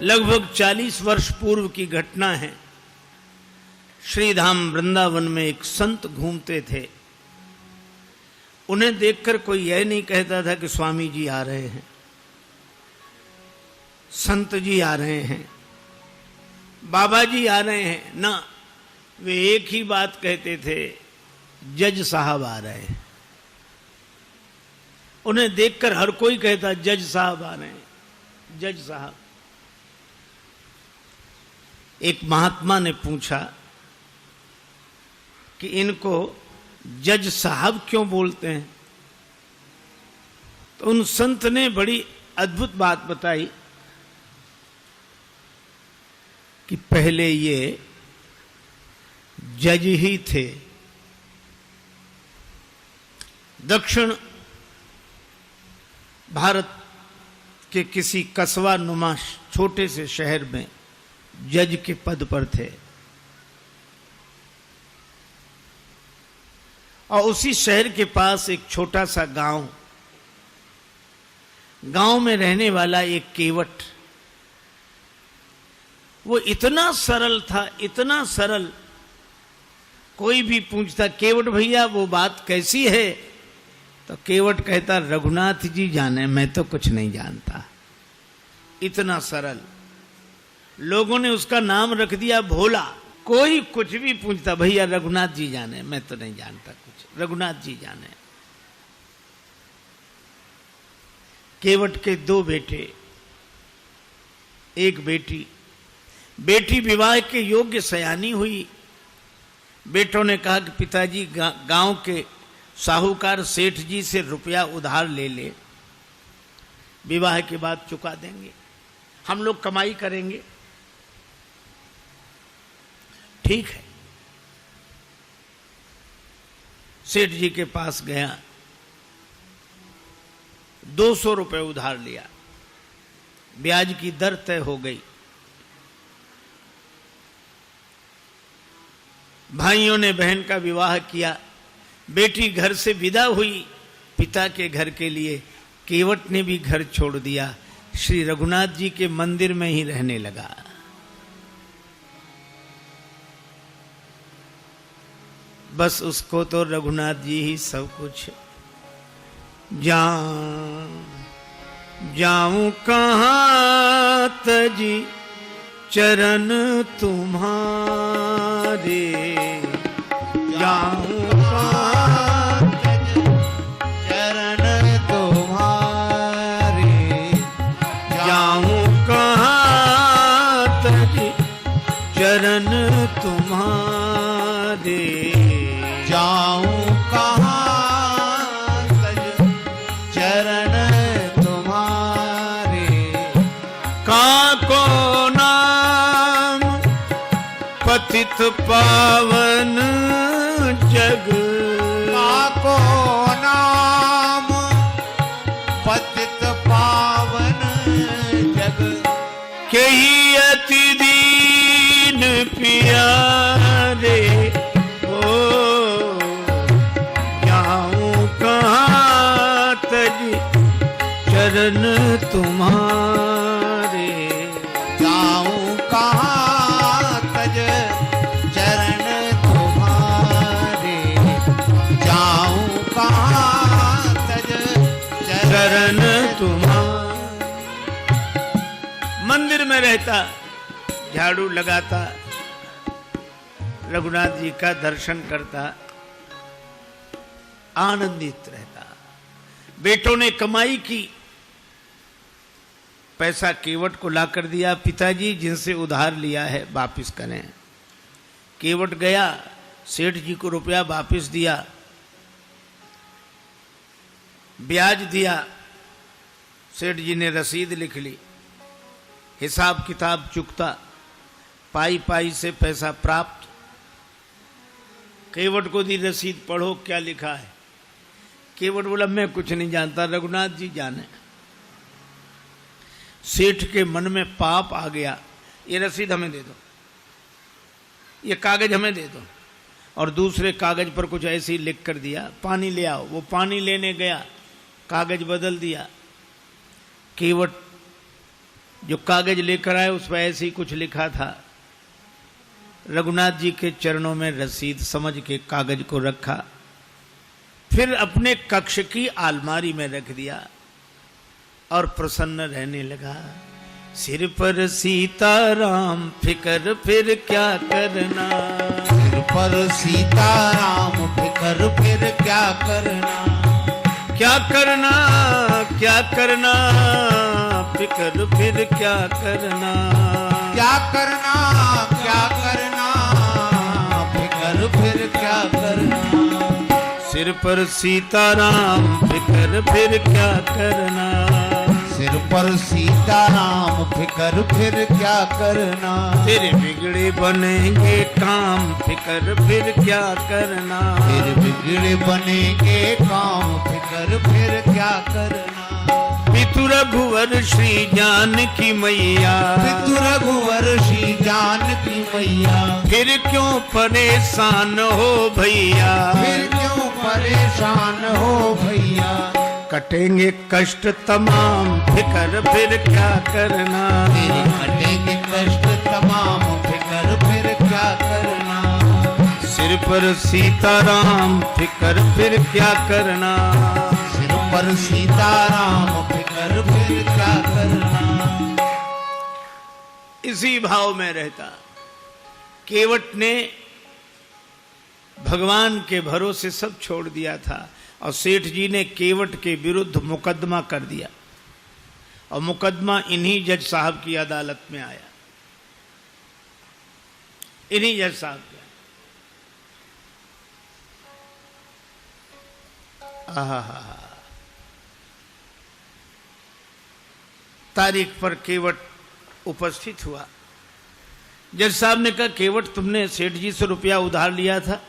लगभग 40 वर्ष पूर्व की घटना है। श्रीधाम वृंदावन में एक संत घूमते थे। उन्हें देखकर कोई यह नहीं कहता था कि स्वामी जी आ रहे हैं, संत जी आ रहे हैं, बाबा जी आ रहे हैं। ना, वे एक ही बात कहते थे, जज साहब आ रहे हैं। उन्हें देखकर हर कोई कहता जज साहब आ रहे हैं, जज साहब। एक महात्मा ने पूछा कि इनको जज साहब क्यों बोलते हैं? तो उन संत ने बड़ी अद्भुत बात बताई कि पहले ये जज ही थे। दक्षिण भारत के किसी कस्बा नुमा छोटे से शहर में जज के पद पर थे और उसी शहर के पास एक छोटा सा गांव में रहने वाला एक केवट, वो इतना सरल था, इतना सरल। कोई भी पूछता केवट भैया वो बात कैसी है, तो केवट कहता रघुनाथ जी जाने, मैं तो कुछ नहीं जानता। इतना सरल। लोगों ने उसका नाम रख दिया भोला। कोई कुछ भी पूछता भैया रघुनाथ जी जाने, मैं तो नहीं जानता कुछ, रघुनाथ जी जाने। केवट के 2 बेटे, एक बेटी। बेटी विवाह के योग्य सयानी हुई। बेटों ने कहा कि पिताजी गांव के साहूकार सेठ जी से रुपया उधार ले ले, विवाह के बाद चुका देंगे, हम लोग कमाई करेंगे। ठीक है। सेठ जी के पास गया, 200 रुपए उधार लिया, ब्याज की दर तय हो गई। भाइयों ने बहन का विवाह किया, बेटी घर से विदा हुई पिता के घर के लिए। केवट ने भी घर छोड़ दिया, श्री रघुनाथ जी के मंदिर में ही रहने लगा। बस उसको तो रघुनाथ जी ही सब कुछ। जाऊं कहां तजी चरण तुम्हारे, जाऊं कहां तजी चरण तुम्हारे, जाऊं कहां तजी चरण तुम्हारे, जाऊं कहां तज चरण तुम्हारे। काको नाम पतित पावन जग, काको नाम पतित पावन जग, केही अति दीन प्यारे। चरण तुम्हारे, जाऊं कहां तज चरण तुम्हारे, जाऊं कहां तज चरण तुम्हारे। मंदिर में रहता, झाड़ू लगाता, रघुनाथ जी का दर्शन करता, आनंदित रहता। बेटों ने कमाई की, पैसा केवट को लाकर दिया, पिताजी जिनसे उधार लिया है वापिस करें। केवट गया, सेठ जी को रुपया वापिस दिया, ब्याज दिया, सेठ जी ने रसीद लिख ली, हिसाब किताब चुकता, पाई पाई से पैसा प्राप्त। केवट को दी रसीद, पढ़ो क्या लिखा है। केवट बोला मैं कुछ नहीं जानता, रघुनाथ जी जाने। सेठ के मन में पाप आ गया, ये रसीद हमें दे दो, ये कागज हमें दे दो। और दूसरे कागज पर कुछ ऐसे ही लिख कर दिया, पानी ले आओ। वो पानी लेने गया, कागज बदल दिया। केवट जो कागज लेकर आए उस पर ऐसे ही कुछ लिखा था। रघुनाथ जी के चरणों में रसीद समझ के कागज को रखा, फिर अपने कक्ष की अलमारी में रख दिया और प्रसन्न रहने लगा। सिर पर सीताराम फिकर फिर क्या करना, सिर पर सीताराम फिकर फिर क्या करना, क्या करना क्या करना, फिकर फिर क्या करना, क्या करना क्या करना, फिकर फिर क्या करना। सिर पर सीताराम फिकर फिर क्या करना, सिर पर सीताराम फिकर फिर क्या करना। तेरे बिगड़े बनेंगे काम फिकर फिर क्या करना, फिर बिगड़े बनेंगे काम फिकर फिर क्या करना। पितु रघुवर श्री जानकी मैया, पितु रघुवर श्री जानकी मैया, फिर क्यों परेशान हो भैया, फिर क्यों परेशान हो भैया। कटेंगे कष्ट तमाम फिकर फिर क्या करना, तेरे कटेंगे कष्ट तमाम फिकर फिर क्या करना। सिर पर सीताराम फिकर फिर क्या करना, सिर पर सीताराम फिकर फिर क्या करना। इसी भाव में रहता केवट ने भगवान के भरोसे सब छोड़ दिया था और सेठ जी ने केवट के विरुद्ध मुकदमा कर दिया और मुकदमा इन्हीं जज साहब की अदालत में आया, इन्हीं जज साहब के। तारीख पर केवट उपस्थित हुआ। जज साहब ने कहा, केवट तुमने सेठ जी से रुपया उधार लिया था?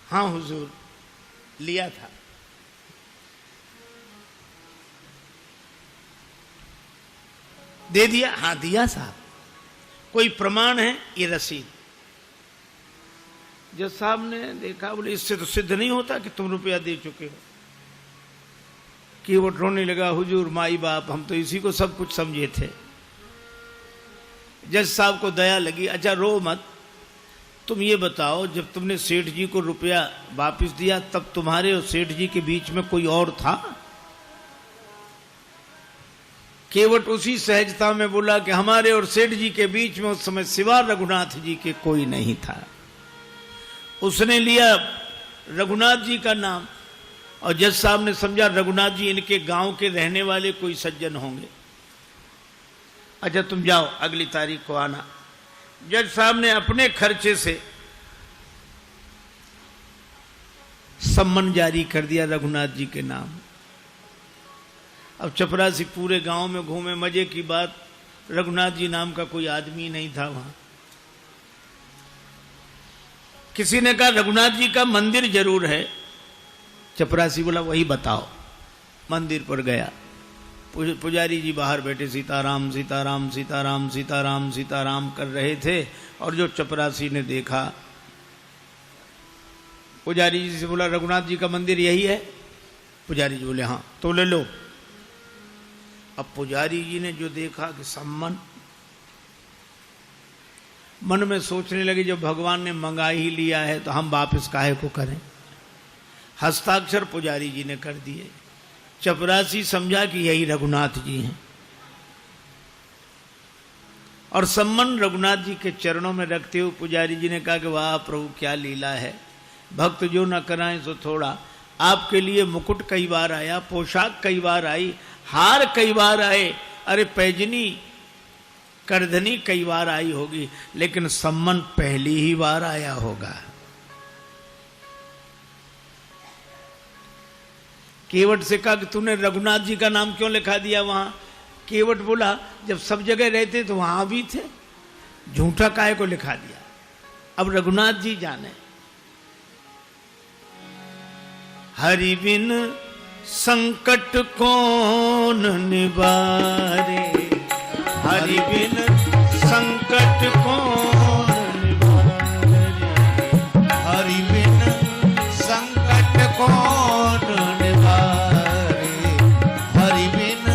हाँ हुजूर, लिया था। दे दिया? हाँ दिया साहब। कोई प्रमाण है? ये रसीद। जज साहब ने देखा, बोले इससे तो सिद्ध नहीं होता कि तुम रुपया दे चुके हो। केवट रोने लगा, हुजूर माई बाप हम तो इसी को सब कुछ समझे थे। जज साहब को दया लगी, अच्छा रो मत, तुम ये बताओ जब तुमने सेठ जी को रुपया वापस दिया तब तुम्हारे और सेठ जी के बीच में कोई और था? केवट उसी सहजता में बोला कि हमारे और सेठ जी के बीच में उस समय सिवा रघुनाथ जी के कोई नहीं था। उसने लिया रघुनाथ जी का नाम और जज साहब ने समझा रघुनाथ जी इनके गांव के रहने वाले कोई सज्जन होंगे। अच्छा तुम जाओ, अगली तारीख को आना। जज साहब ने अपने खर्चे से सम्मन जारी कर दिया रघुनाथ जी के नाम। अब चपरासी पूरे गांव में घूमे, मजे की बात रघुनाथ जी नाम का कोई आदमी नहीं था वहां। किसी ने कहा रघुनाथ जी का मंदिर जरूर है। चपरासी बोला वही बताओ। मंदिर पर गया, पुजारी जी बाहर बैठे सीताराम सीताराम सीताराम सीताराम सीताराम कर रहे थे और जो चपरासी ने देखा, पुजारी जी से बोला रघुनाथ जी का मंदिर यही है? पुजारी जी बोले हाँ। तो ले लो। अब पुजारी जी ने जो देखा कि सम्मन, मन में सोचने लगे जब भगवान ने मंगा ही लिया है तो हम वापस काहे को करें। हस्ताक्षर पुजारी जी ने कर दिए। चपरासी समझा कि यही रघुनाथ जी हैं और सम्मन रघुनाथ जी के चरणों में रखते हुए पुजारी जी ने कहा कि वाह प्रभु क्या लीला है, भक्त जो न कराएं सो थोड़ा। आपके लिए मुकुट कई बार आया, पोशाक कई बार आई, हार कई बार आए, अरे पैजनी करधनी कई बार आई होगी, लेकिन सम्मन पहली ही बार आया होगा। केवट से कहा कि तूने रघुनाथ जी का नाम क्यों लिखा दिया वहां? केवट बोला जब सब जगह रहते तो वहां भी थे, झूठा काहे को लिखा दिया। अब रघुनाथ जी जाने। हरि बिन संकट कौन निवारे, हरि बिन संकट कौन निवारे, हरि बिन संकट कौन निवारे, हरि बिन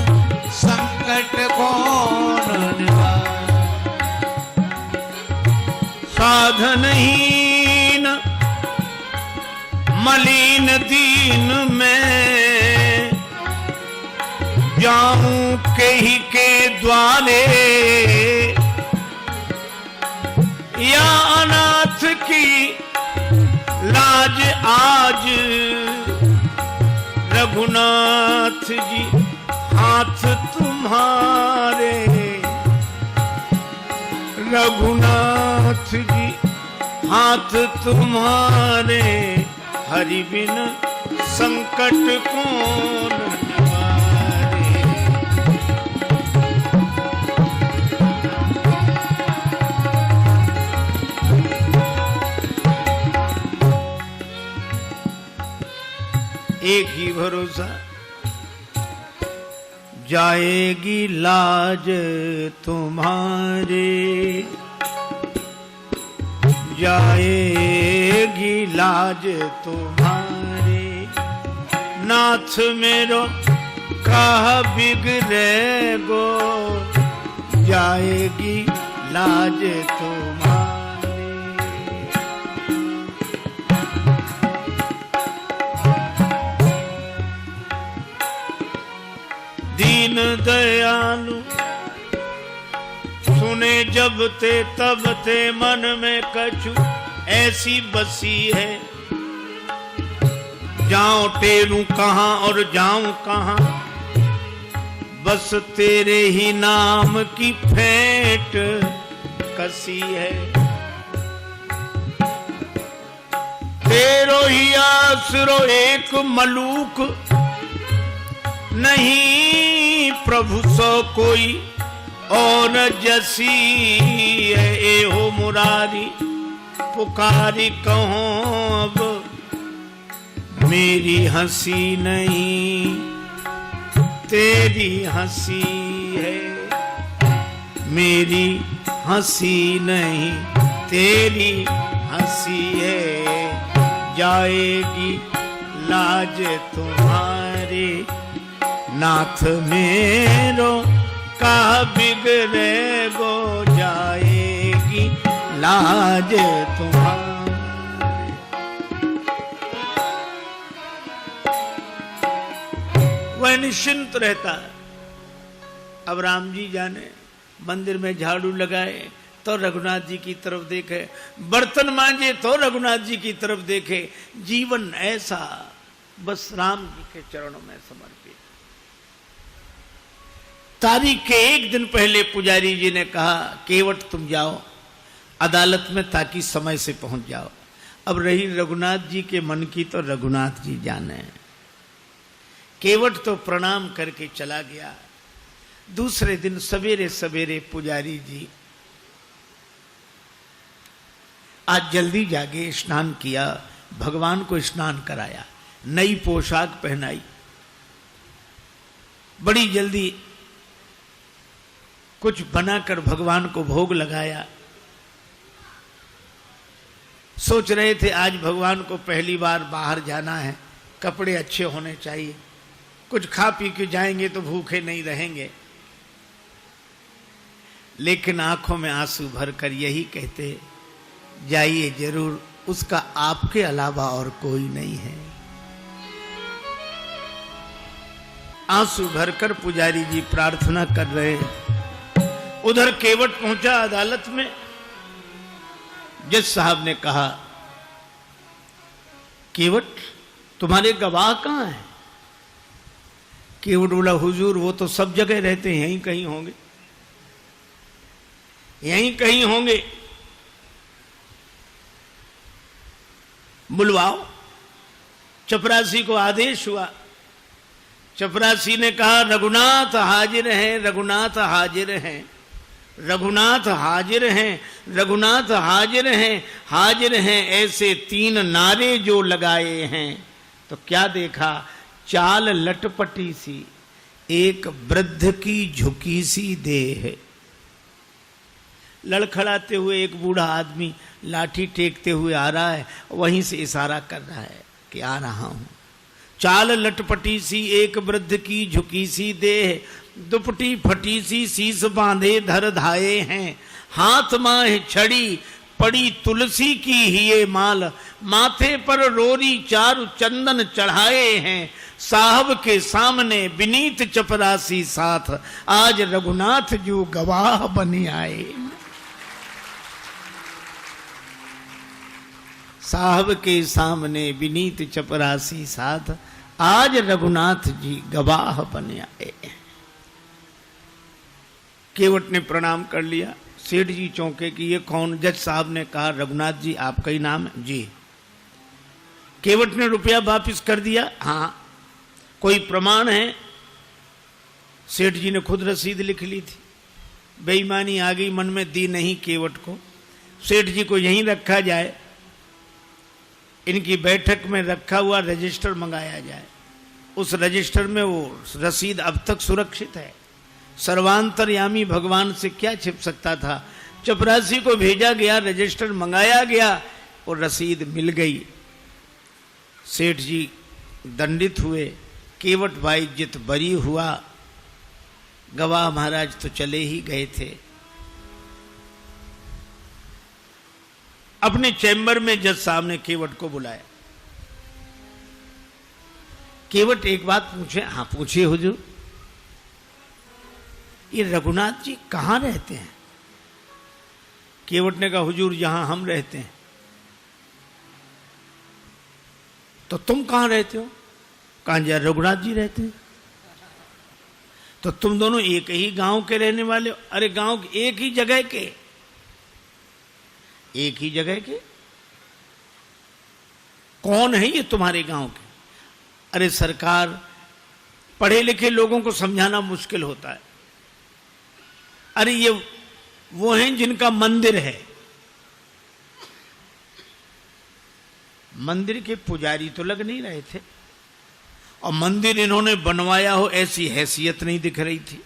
संकट साधनहीन मलिन दीन में जाऊं कहीं के द्वारे या अनाथ की लाज आज रघुनाथ जी हाथ तुम्हारे रघुनाथ जी हाथ तुम्हारे हरि बिन संकट कौन निवारे। एक ही भरोसा जाएगी लाज तुम्हारे जाएगी लाज तुम्हारे नाथ मेरो कहा बिगड़े गो जाएगी लाज तुम्हारे। दीन दयालु सुने जब ते तब ते मन में कछु ऐसी बसी है जाऊं टेरूं कहां और जाऊं कहां बस तेरे ही नाम की फेंट कसी है। तेरो ही आसरो एक मलूक नहीं प्रभु सो कोई और जसी है ए हो मुरारी पुकारी कहो अब मेरी हंसी नहीं तेरी हंसी है मेरी हंसी नहीं तेरी हंसी है जाएगी लाज तुम्हारी नाथ मेरो का बिगड़े गो जाएगी लाज तुम्हारी। वह निश्चिंत रहता है। अब राम जी जाने मंदिर में झाड़ू लगाए तो रघुनाथ जी की तरफ देखे बर्तन मांजे तो रघुनाथ जी की तरफ देखे जीवन ऐसा बस राम जी के चरणों में समर्पित। तारीख के एक दिन पहले पुजारी जी ने कहा केवट तुम जाओ अदालत में ताकि समय से पहुंच जाओ। अब रही रघुनाथ जी के मन की तो रघुनाथ जी जाने। केवट तो प्रणाम करके चला गया। दूसरे दिन सवेरे सवेरे पुजारी जी आज जल्दी जागे स्नान किया भगवान को स्नान कराया नई पोशाक पहनाई बड़ी जल्दी कुछ बनाकर भगवान को भोग लगाया। सोच रहे थे आज भगवान को पहली बार बाहर जाना है कपड़े अच्छे होने चाहिए कुछ खा पी के जाएंगे तो भूखे नहीं रहेंगे। लेकिन आंखों में आंसू भरकर यही कहते जाइए जरूर उसका आपके अलावा और कोई नहीं है। आंसू भरकर पुजारी जी प्रार्थना कर रहे हैं। उधर केवट पहुंचा अदालत में। जज साहब ने कहा केवट तुम्हारे गवाह कहां हैं? केवट बोला हुजूर वो तो सब जगह रहते हैं यहीं कहीं होंगे यहीं कहीं होंगे। बुलवाओ। चपरासी को आदेश हुआ। चपरासी ने कहा रघुनाथ हाजिर हैं रघुनाथ हाजिर हैं रघुनाथ हाजिर हैं रघुनाथ हाजिर हैं हाजिर हैं ऐसे 3 नारे जो लगाए हैं तो क्या देखा चाल लटपटी सी एक वृद्ध की झुकी सी देह लड़खड़ाते हुए एक बूढ़ा आदमी लाठी टेकते हुए आ रहा है वहीं से इशारा कर रहा है कि आ रहा हूं। चाल लटपटी सी एक वृद्ध की झुकी सी देह दुपटी फटी सी शीस बांधे धर धाये हैं हाथ माह छड़ी पड़ी तुलसी की ही ये माल, माथे पर रोरी चारु चंदन चढ़ाए हैं, साहब के सामने विनीत चपरासी साथ, आज रघुनाथ जो गवाह बनी आए। साहब के सामने विनीत चपरासी साथ, आज रघुनाथ जी गवाह बने आए। केवट ने प्रणाम कर लिया। सेठ जी चौंके कि ये कौन? जज साहब ने कहा रघुनाथ जी आपका ही नाम है? जी। केवट ने रुपया वापस कर दिया। हाँ। कोई प्रमाण है? सेठ जी ने खुद रसीद लिख ली थी। बेईमानी आ गई मन में, दी नहीं केवट को। सेठ जी को यहीं रखा जाए, इनकी बैठक में रखा हुआ रजिस्टर मंगाया जाए। उस रजिस्टर में वो रसीद अब तक सुरक्षित है। सर्वांतरयामी भगवान से क्या छिप सकता था? चपरासी को भेजा गया, रजिस्टर मंगाया गया और रसीद मिल गई। सेठ जी दंडित हुए, केवट भाई जित बरी हुआ। गवाह महाराज तो चले ही गए थे। अपने चैम्बर में जज साहब ने केवट को बुलाया। केवट एक बात पूछे। हाँ पूछिए हुजूर। ये रघुनाथ जी कहां रहते हैं? केवट ने कहा हुजूर यहां हम रहते हैं। तो तुम कहां रहते हो? कहां जा रघुनाथ जी रहते हैं। तो तुम दोनों एक ही गांव के रहने वाले हो? अरे गांव एक ही जगह के। एक ही जगह के? कौन है ये तुम्हारे गांव के? अरे सरकार, पढ़े लिखे लोगों को समझाना मुश्किल होता है। अरे ये वो हैं जिनका मंदिर है। मंदिर के पुजारी तो लग नहीं रहे थे, और मंदिर इन्होंने बनवाया हो ऐसी हैसियत नहीं दिख रही थी।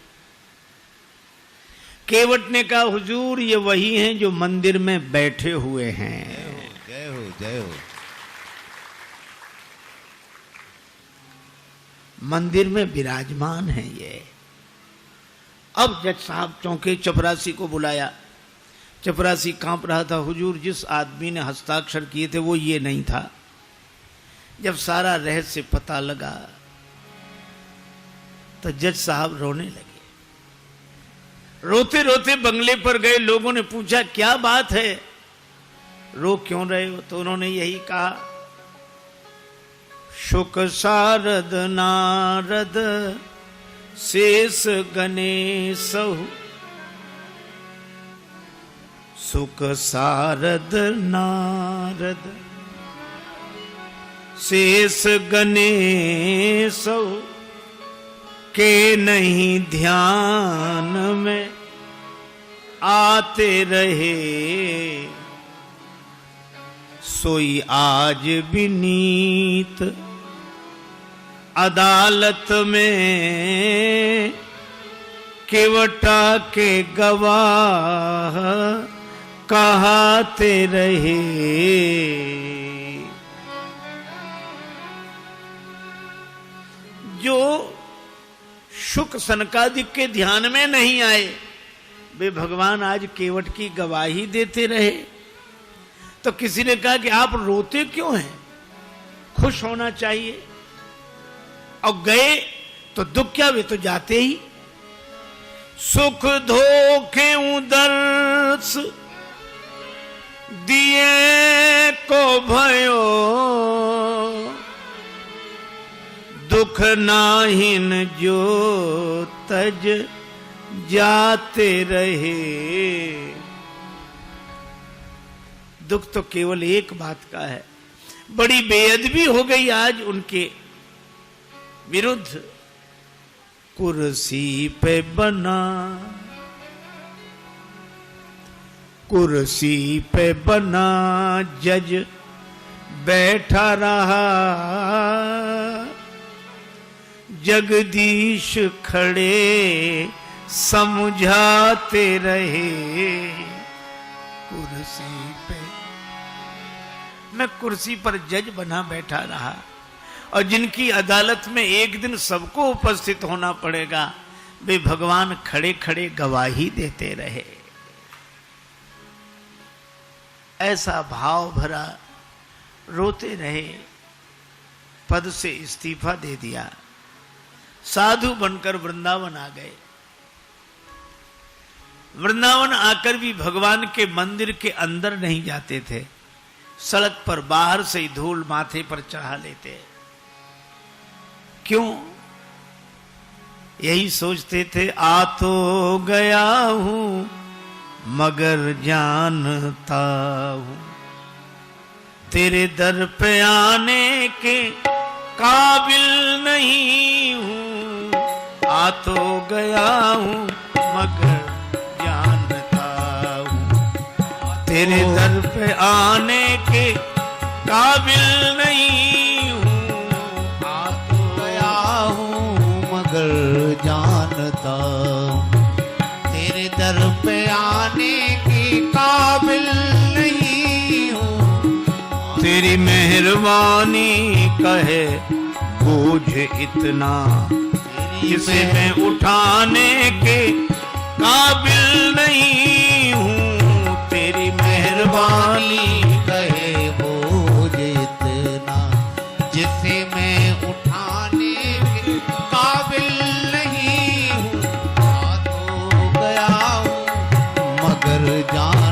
केवट ने कहा हुजूर ये वही हैं जो मंदिर में बैठे हुए हैं। जय हो जय हो। मंदिर में विराजमान है ये। अब जज साहब चौंके, चपरासी को बुलाया। चपरासी कांप रहा था। हुजूर जिस आदमी ने हस्ताक्षर किए थे वो ये नहीं था। जब सारा रहस्य पता लगा तो जज साहब रोने लगे। रोते रोते बंगले पर गए। लोगों ने पूछा क्या बात है, रो क्यों रहे हो? तो उन्होंने यही कहा, शुक सारद नारद शेष गणेशहु, सुख सारद नारद शेष गणेशहु, के नहीं ध्यान में आते रहे, सोई आज विनीत अदालत में, केवटा के गवाह कहाते रहे। जो शुक सनकादिक के ध्यान में नहीं आए वे भगवान आज केवट की गवाही देते रहे। तो किसी ने कहा कि आप रोते क्यों हैं, खुश होना चाहिए। और गए तो दुख क्या, वे तो जाते ही। सुख धोखे उदर्श दिए को भयो, दुख नाहिन जो तज जाते रहे। दुख तो केवल एक बात का है, बड़ी बेअदबी हो गई आज उनके विरुद्ध। कुर्सी पे बना, कुर्सी पे बना जज बैठा रहा, जगदीश खड़े समझाते रहे। कुर्सी पे मैं कुर्सी पर जज बना बैठा रहा, और जिनकी अदालत में एक दिन सबको उपस्थित होना पड़ेगा वे भगवान खड़े खड़े गवाही देते रहे। ऐसा भाव भरा रोते रहे, पद से इस्तीफा दे दिया, साधु बनकर वृंदावन आ गए। वृंदावन आकर भी भगवान के मंदिर के अंदर नहीं जाते थे, सड़क पर बाहर से ही धूल माथे पर चढ़ा लेते। क्यों? यही सोचते थे, आ तो गया हूं मगर जानता हूं तेरे दर पे आने के काबिल नहीं हूं। आ तो गया हूं मगर जानता हूं तेरे दर पे आने के काबिल नहीं हूं। आ तो गया हूँ मगर जानता तेरे दर पे आने के काबिल नहीं हूँ। तेरी मेहरबानी कहे बोझ इतना जिसे मैं उठाने के काबिल नहीं हूँ। तेरी मेहरबानी कहे बोझ इतना जिसे मैं उठाने के काबिल नहीं हूँ। आ तो गया हूँ मगर जान